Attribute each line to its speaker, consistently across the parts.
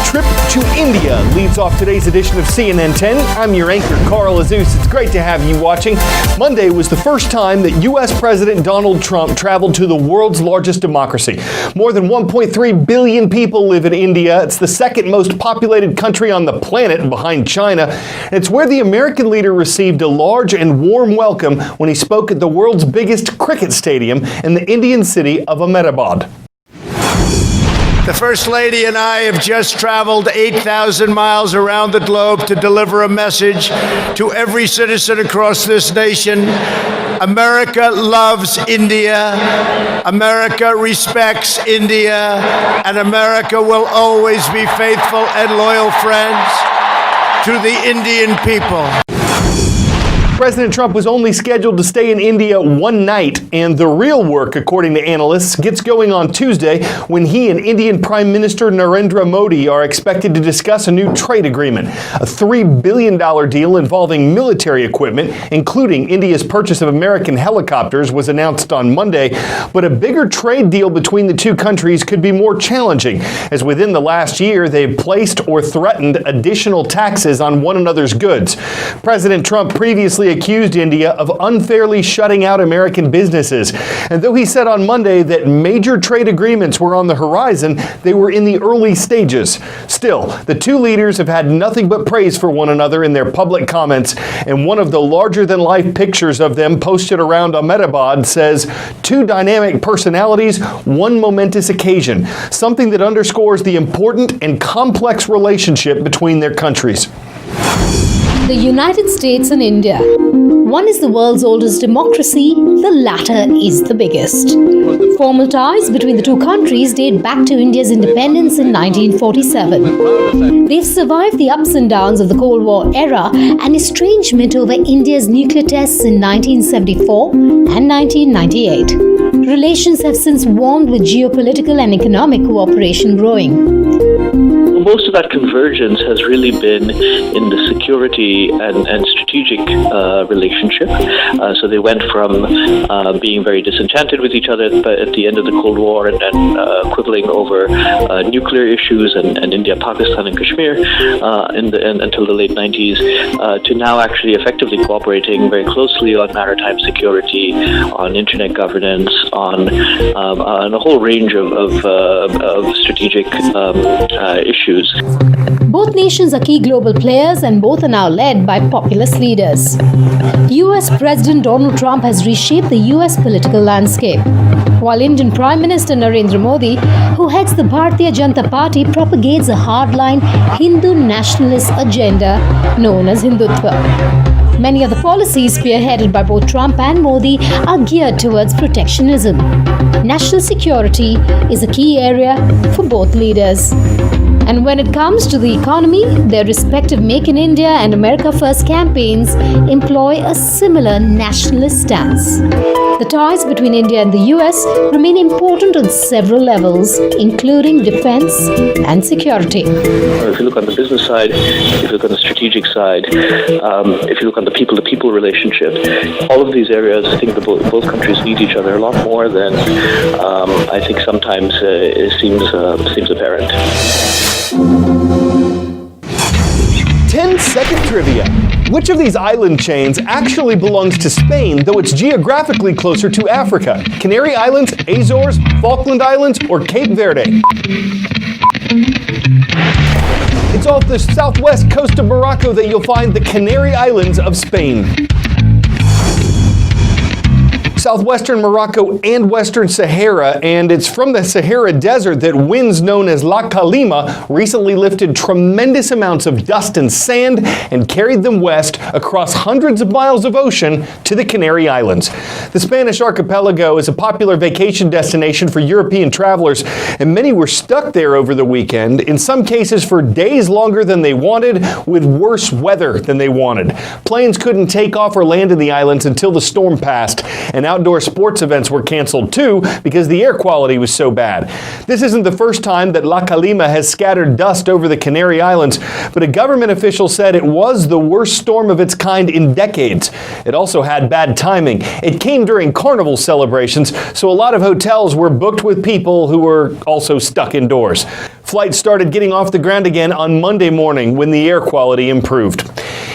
Speaker 1: Trip to India leads off today's edition of CNN10. I'm your anchor, Carl Azus. It's great to have you watching. Monday was the first time that U.S. President Donald Trump traveled to the world's largest democracy. More than 1.3 billion people live in India. It's the second most populated country on the planet behind China. And it's where the American leader received a large and warm welcome when he spoke at the world's biggest cricket stadium in the Indian city of Ahmedabad.
Speaker 2: The First Lady and I have just traveled 8,000 miles around the globe to deliver a message to every citizen across this nation. America loves India, America respects India, and America will always be faithful and loyal friends to the Indian people.
Speaker 1: President Trump was only scheduled to stay in India one night, and the real work, according to analysts, gets going on Tuesday when he and Indian Prime Minister Narendra Modi are expected to discuss a new trade agreement. A $3 billion deal involving military equipment, including India's purchase of American helicopters, was announced on Monday. But a bigger trade deal between the two countries could be more challenging, as within the last year they've placed or threatened additional taxes on one another's goods. President Trump previously accused India of unfairly shutting out American businesses. And though he said on Monday that major trade agreements were on the horizon, they were in the early stages. Still, the two leaders have had nothing but praise for one another in their public comments, and one of the larger-than-life pictures of them posted around Ahmedabad says, "Two dynamic personalities, one momentous occasion," something that underscores the important and complex relationship between their countries.
Speaker 3: The United States and India. One is the world's oldest democracy, the latter is the biggest. Formal ties between the two countries date back to India's independence in 1947. They've survived the ups and downs of the Cold War era and estrangement over India's nuclear tests in 1974 and 1998. Relations have since warmed with geopolitical and economic cooperation growing.
Speaker 4: Most of that convergence has really been in the security and strategic relationship. So they went from being very disenchanted with each other at the end of the Cold War and quibbling over nuclear issues and India, Pakistan, and Kashmir until the late 90s, to now actually effectively cooperating very closely on maritime security, on internet governance, on a whole range of strategic issues.
Speaker 3: Both nations are key global players and both are now led by populist leaders. US President Donald Trump has reshaped the US political landscape, while Indian Prime Minister Narendra Modi, who heads the Bharatiya Janata Party, propagates a hardline Hindu nationalist agenda known as Hindutva. Many of the policies spearheaded by both Trump and Modi are geared towards protectionism. National security is a key area for both leaders. And when it comes to the economy, their respective Make in India and America First campaigns employ a similar nationalist stance. The ties between India and the US remain important on several levels, including defense and security.
Speaker 4: If you look on the business side, if you look on the strategic side, if you look on the people-to-people relationship, all of these areas, I think both countries need each other a lot more than I think sometimes it seems apparent.
Speaker 1: 10-second trivia. Which of these island chains actually belongs to Spain, though it's geographically closer to Africa? Canary Islands, Azores, Falkland Islands, or Cape Verde? It's off the southwest coast of Morocco that you'll find the Canary Islands of Spain. Southwestern Morocco and Western Sahara, and it's from the Sahara Desert that winds known as La Calima recently lifted tremendous amounts of dust and sand and carried them west across hundreds of miles of ocean to the Canary Islands. The Spanish archipelago is a popular vacation destination for European travelers, and many were stuck there over the weekend, in some cases for days longer than they wanted, with worse weather than they wanted. Planes couldn't take off or land in the islands until the storm passed, and outdoor sports events were canceled too because the air quality was so bad. This isn't the first time that La Calima has scattered dust over the Canary Islands, but a government official said it was the worst storm of its kind in decades. It also had bad timing. It came during carnival celebrations, so a lot of hotels were booked with people who were also stuck indoors. Flights started getting off the ground again on Monday morning when the air quality improved.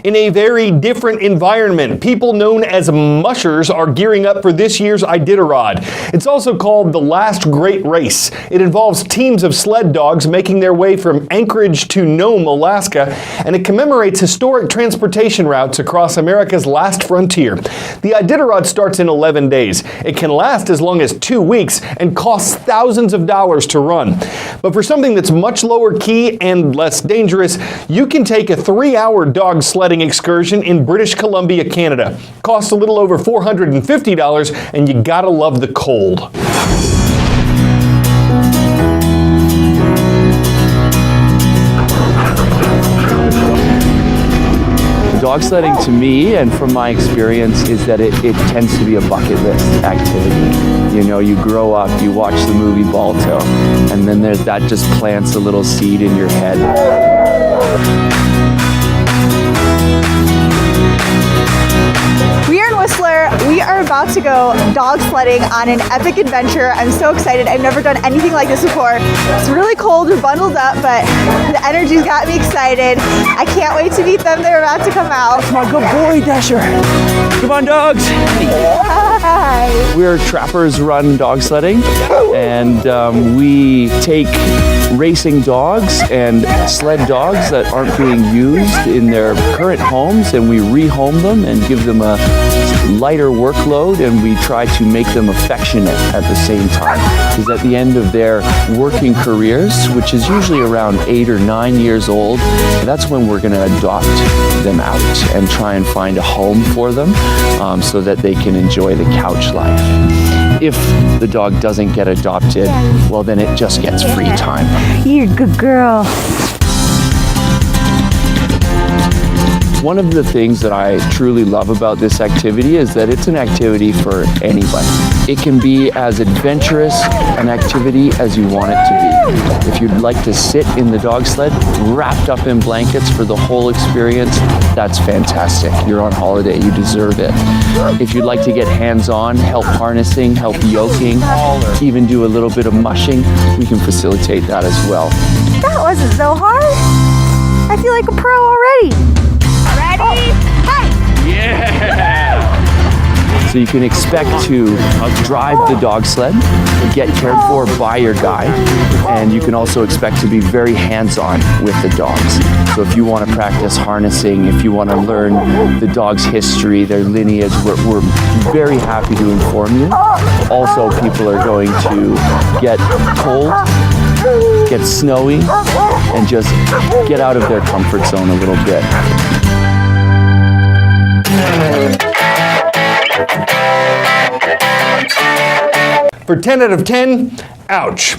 Speaker 1: In a very different environment, people known as mushers are gearing up for this year's Iditarod. It's also called the Last Great Race. It involves teams of sled dogs making their way from Anchorage to Nome, Alaska, and it commemorates historic transportation routes across America's last frontier. The Iditarod starts in 11 days. It can last as long as 2 weeks and costs thousands of dollars to run. But for something that's much lower key and less dangerous, you can take a 3-hour dog sledding excursion in British Columbia, Canada. Costs a little over $450, and you gotta love the cold.
Speaker 5: Dog sledding to me, and from my experience, is that it tends to be a bucket list activity. You know, you grow up, you watch the movie Balto, and then that just plants a little seed in your head.
Speaker 6: We are in Whistler. We are about to go dog sledding on an epic adventure. I'm so excited. I've never done anything like this before. It's really cold. We're bundled up, but the energy's got me excited. I can't wait to meet them. They're about to come out.
Speaker 5: Come on, good boy, Dasher. Come on, dogs.
Speaker 6: Hi.
Speaker 5: We're Trappers Run Dog Sledding, and we take racing dogs and sled dogs that aren't being used in their current homes, and we rehome them and give them a lighter workload, and we try to make them affectionate at the same time. Because at the end of their working careers, which is usually around 8 or 9 years old, that's when we're going to adopt them out and try and find a home for them so that they can enjoy the couch life. If the dog doesn't get adopted, well, then it just gets free time.
Speaker 6: You're a good girl.
Speaker 5: One of the things that I truly love about this activity is that it's an activity for anybody. It can be as adventurous an activity as you want it to be. If you'd like to sit in the dog sled, wrapped up in blankets for the whole experience, that's fantastic. You're on holiday, you deserve it. If you'd like to get hands-on, help harnessing, help yoking, even do a little bit of mushing, we can facilitate that as well.
Speaker 6: That wasn't so hard. I feel like a pro already. Ready?
Speaker 5: So you can expect to drive the dog sled, get cared for by your guide, and you can also expect to be very hands-on with the dogs. So if you want to practice harnessing, if you want to learn the dog's history, their lineage, we're very happy to inform you. Also, people are going to get cold, get snowy, and just get out of their comfort zone a little bit.
Speaker 1: For 10 out of 10, ouch.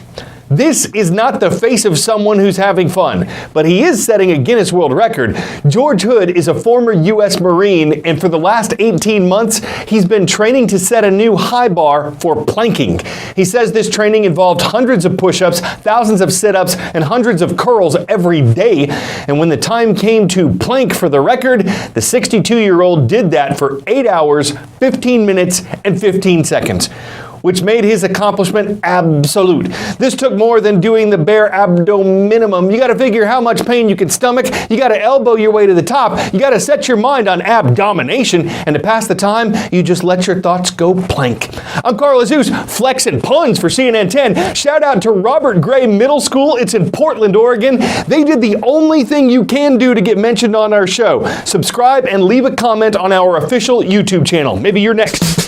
Speaker 1: This is not the face of someone who's having fun, but he is setting a Guinness World Record. George Hood is a former U.S. Marine, and for the last 18 months, he's been training to set a new high bar for planking. He says this training involved hundreds of push-ups, thousands of sit-ups, and hundreds of curls every day. And when the time came to plank for the record, the 62-year-old did that for 8 hours, 15 minutes, and 15 seconds. Which made his accomplishment absolute. This took more than doing the bare abdominimum. You gotta figure how much pain you can stomach, you gotta elbow your way to the top, you gotta set your mind on abdomination, and to pass the time, you just let your thoughts go plank. I'm Carl Azus, flexing puns for CNN10. Shout out to Robert Gray Middle School, it's in Portland, Oregon. They did the only thing you can do to get mentioned on our show. Subscribe and leave a comment on our official YouTube channel. Maybe you're next.